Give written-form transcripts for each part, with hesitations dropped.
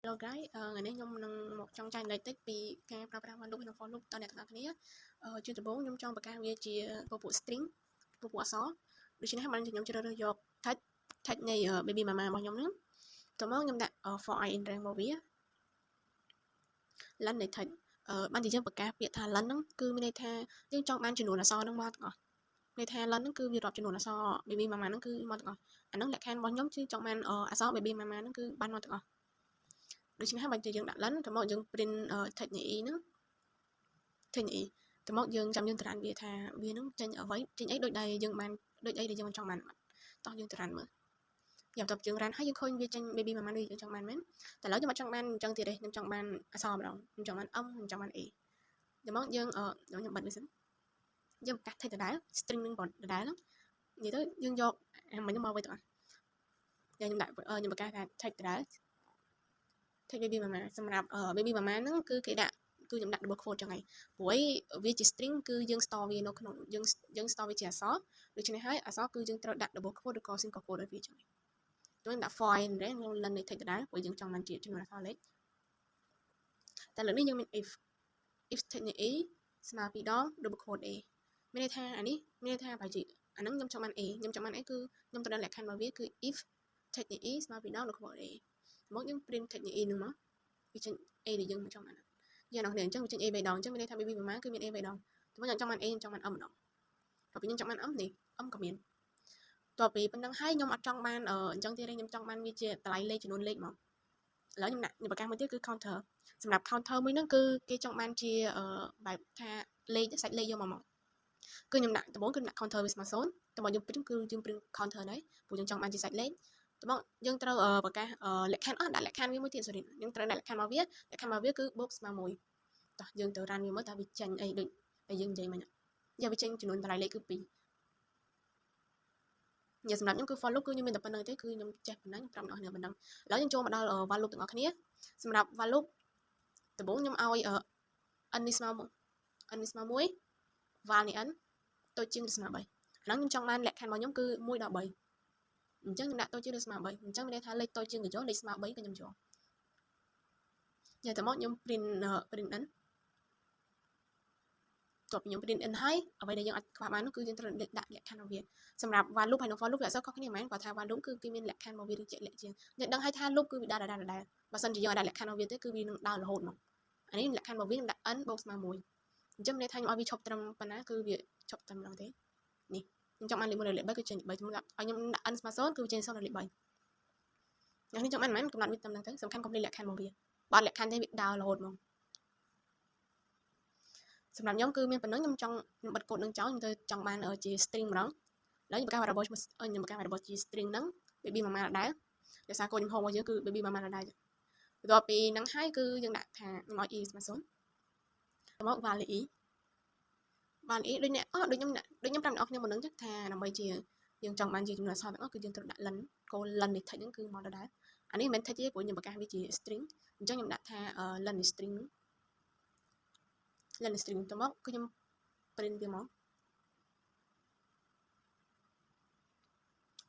Hello guys, ngày nay nhung nâng một trong trang lấy tích vì cái program lúc nó follow tao đẹp các này chuyên tập bố nhung trong bậc cao chia bộ string bộ xó được chính hai bạn thì nhung chưa đượcយកthách này ở baby mama bao nhóm nữa tụi nó nhung đặt for in trang một vía lần này thách ban chỉ trong bậc cao việc thà lần nó cứ bên đây tha nhưng trong ban chuyển đổi là so nó mọt ngỏ này tha lần nó cứ việc đọc chuyển đổi là so baby mama nó cứ mọt ngỏ anh nó lại khan bao nhóm chứ trong ban so baby mama nó cứ ban mọt ngỏ được chính hai bạn chỉ dừng đặt lớn tụi mọi dừng print thạch nhị nữa thạch nhị tụi mọi dừng trong dừng tràn bìa thà bìa nó trên ở với trên ấy đôi đây dừng bàn đôi đây để dừng trong màn to dừng tràn mở dòng tập dừng ran hay dừng khôi bìa trên baby mà đi dừng trong màn mếnแต่แล้วจะมาtrong màn trong thì đây trong màn so rồi trong màn âm trong màn ý tụi mọi dừng nó nhập bật đi xin dừng cắt thay từ đá string lên bọt đá lắm vậy tới dừng vô mình nó mò với tụi giờ nhưng đại nhưng mà cái thay từ đá thay baby mama សម្រាប់ baby mama ហ្នឹងគឺគេដាក់គឺខ្ញុំដាក់ double quote ចឹងហើយព្រោះវាជា string គឺយើង store វានៅក្នុងយើង store វាជាអក្សរដូច្នេះហើយអក្សរគឺយើងត្រូវដាក់ double quote ឬក៏ single quote ឲ្យវាចឹងខ្ញុំដាក់ for ហ្នឹងខ្ញុំlầnនេះ take ដដែលព្រោះយើងចង់បានជាចំនួនអក្សរលេខតែលើកនេះយើងមាន if take នេះ a ស្មើពីរដង double quote a មានន័យថាអានេះមានន័យថាបើជាអាហ្នឹងខ្ញុំចង់បាន a ខ្ញុំចង់បាន a គឺខ្ញុំត្រូវដាក់លក្ខខណ្ឌរបស់វាគឺ if take នេះ a ស្មើពីរដង double quote a មកយើង print take នេះ a នឹងមកវាចេញ a ដែលយើងចង់បានយ៉ាងណាគ្នាអញ្ចឹងវាចេញ a 3ដងអញ្ចឹងមានន័យថា baby mama គឺមាន a 3ដងតែខ្ញុំចង់បាន a ខ្ញុំចង់បាន m ម្ដងដល់ពេលខ្ញុំចង់បាន m នេះ m ក៏មានតទៅពីប៉ុណ្្នឹងហើយខ្ញុំអត់ចង់បានអញ្ចឹងទៀតខ្ញុំចង់បានវាជាតម្លៃលេខចំនួនលេខមកឥឡូវខ្ញុំដាក់ខ្ញុំប្រកាសមួយទៀតគឺ counter សម្រាប់ counter មួយហ្នឹងគឺគេចង់បានជាបែបថាលេខសាច់លេខយកមកគឺខ្ញុំដាក់ដំបូងគឺដាក់ counter វាស្មើ0តែមកយើងព្រីមគឺយើងព្រីម counter ដែរព្រោះយើងចង់បានជាសាច់លេខតើមកយើងត្រូវប្រកាសលក្ខខណ្ឌដាក់លក្ខខណ្ឌវាមួយទៀត sorry យើងត្រូវដាក់លក្ខខណ្ឌមកវាលក្ខខណ្ឌមកវាគឺ box ស្មើ1តោះយើងទៅ run វាមើលតើវាចេញអីដូចតែយើងនិយាយមិញយកវាចេញចំនួនតម្លៃលេខគឺ2ញ៉ាំសម្រាប់ខ្ញុំគឺ for loop គឺខ្ញុំមានតែប៉ុណ្្នឹងទេគឺខ្ញុំចេះប៉ុណ្ណឹងប្រាប់អ្នកនរប៉ុណ្ណឹងឥឡូវយើងចូលមកដល់ while loop ទាំងអស់គ្នាសម្រាប់ while loop ដំបូងខ្ញុំឲ្យn នេះស្មើ1 while នេះ n តូចជាងឬស្មើ3ឥឡូវខ្ញុំចង់បានលក្ខខណ្ឌរបស់ខ្ញុំគឺ1ដល់3អញ្ចឹងខ្ញុំដាក់តូចជាងឬស្មើ3អញ្ចឹងមានន័យថាលេខតូចជាងក៏យកលេខស្មើ3ក៏ខ្ញុំយកតែមកខ្ញុំ print n តបខ្ញុំ print n ហើយអ្វីដែលយើងអាចខ្វះបាននោះគឺយើងត្រូវដាក់លក្ខខណ្ឌរបស់វាសម្រាប់ while loop ហើយនិង for loop វាអត់សូវខុសគ្នាហ្មងគាត់ថា while loop គឺគេមានលក្ខខណ្ឌរបស់វាឬជាក់លាក់ជាងយើងដឹងហើយថា loop គឺវាដើរបើសិនជាយើងដាក់លក្ខខណ្ឌរបស់វាទេគឺវានឹងដើររហូតមកអានេះលក្ខខណ្ឌរបស់វាខ្ញុំដាក់ n បូកស្មើ1អញ្ចឹងមានន័យថាខ្ញុំឲ្យវាឈប់ត្រឹមប៉ុណ្ណាគឺវាឈប់ត្រឹមហ្នឹងទេនេះខ្ញុំចង់បានលេខ1ដល់លេខ3គឺចេញលេខ3ខ្ញុំដាក់ឲ្យខ្ញុំដាក់ n ស្មើ0គឺចេញ0ដល់លេខ3យ៉ាងនេះចង់បានមិនកំណត់វាតាមហ្នឹងទៅសំខាន់កុំលេខលក្ខខណ្ឌរបស់វាបើលក្ខខណ្ឌទេវាដើររហូតមកសម្រាប់ខ្ញុំគឺមានប៉ុណ្ណឹងខ្ញុំចង់បិទកូដនឹងចោលខ្ញុំទៅចង់បានជា string ម្ដងឥឡូវខ្ញុំបង្កើតរបស់ខ្ញុំបង្កើតរបស់ជា string ហ្នឹង baby mama ដដែលដោយសារកូដខ្ញុំហៅមកយើងគឺ baby mama ដដែលបន្ទាប់ពីហ្នឹងហើយគឺយើងដាក់ថាខ្ញុំឲ្យ e ស្មើ0ទៅមក value e ដូចអ្នកដូចខ្ញុំប្រាប់អ្នកនរគ្នាមុនហ្នឹងចឹងថាដើម្បីជាយើងចង់បានជាចំនួនអក្សរទាំងអស់គឺយើងត្រូវដាក់ len កូ len នេះ text ហ្នឹងគឺមកដដែលអានេះមិនមែន text ទេព្រោះខ្ញុំបង្កើតវាជា string អញ្ចឹងខ្ញុំដាក់ថា len string ទៅមកគឺខ្ញុំ print វាមក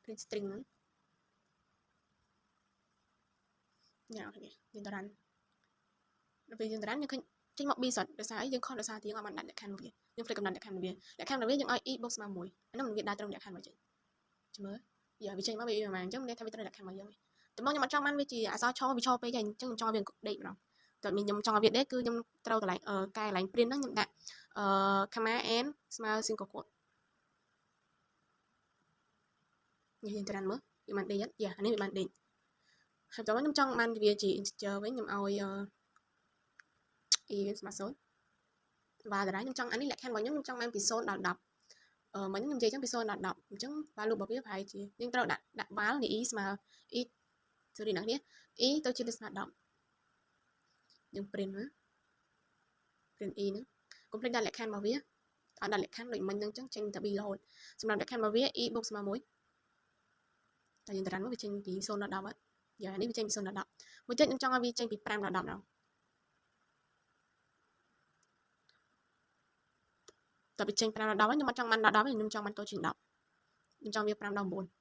print string ហ្នឹងញ៉ាំអូខេយើងទៅ run ដល់ពេលយើងទៅ run យើងឃើញចេញមក b សតដោយសារអីយើងខុសដោយសារយើងអត់បានដាក់លក្ខខណ្ឌរបស់វាយើងភ្លេចកំណត់លក្ខខណ្ឌរបស់វាលក្ខខណ្ឌរបស់វាយើងឲ្យ e បូកស្មើ1អានោះវាដើរត្រឹមលក្ខខណ្ឌមកចេញចាំមើលវាចេញមកវាអញ្ចឹងមានថាវាត្រូវលក្ខខណ្ឌមកយើងតែមកខ្ញុំអត់ចង់បានវាជាអក្សរឈរវាឈរពេកហើយអញ្ចឹងខ្ញុំចង់វាដេកម្ដងតែខ្ញុំចង់ឲ្យវាដេកគឺខ្ញុំត្រូវកន្លែងកែកន្លែង print ហ្នឹងខ្ញុំដាក់comma n ស្មើ single quote យើងទៅ run មើលវាបានដេកយ៉ាអានេះវាបានដេកហើយតោះខ្ញុំចង់បានវាជា integer វិញខ្ញុំឲ្យe ស្មើ0và đấyខ្ញុំចង់អានេះលក្ខខណ្ឌរបស់ខ្ញុំចង់បានពី0ដល់10មិញខ្ញុំនិយាយចឹងពី0ដល់10អញ្ចឹង value របស់វាប្រហែលជាយើងត្រូវដាក់ val នេះ e ស្មើ e sorry អ្នកនេះ e ទៅជាស្មើ10យើង print មើល print e ហ្នឹងកុំភ្លេចដាក់លក្ខខណ្ឌរបស់វាអត់ដាក់លក្ខខណ្ឌដូចមិញហ្នឹងចឹងចេញតែ b រហូតសម្រាប់លក្ខខណ្ឌរបស់វា e បូកស្មើ1តែយើងទៅ run មកវាចេញពី0ដល់10អត់យ៉ានេះវាចេញពី0ដល់10មួយទៀតខ្ញុំចង់ឲ្យវាចេញពី5ដល់10ដល់តែវាចេញ5ដល់10ខ្ញុំអត់ចង់បានដល់10ខ្ញុំចង់បានតូចជាង10ខ្ញុំចង់វា5ដល់9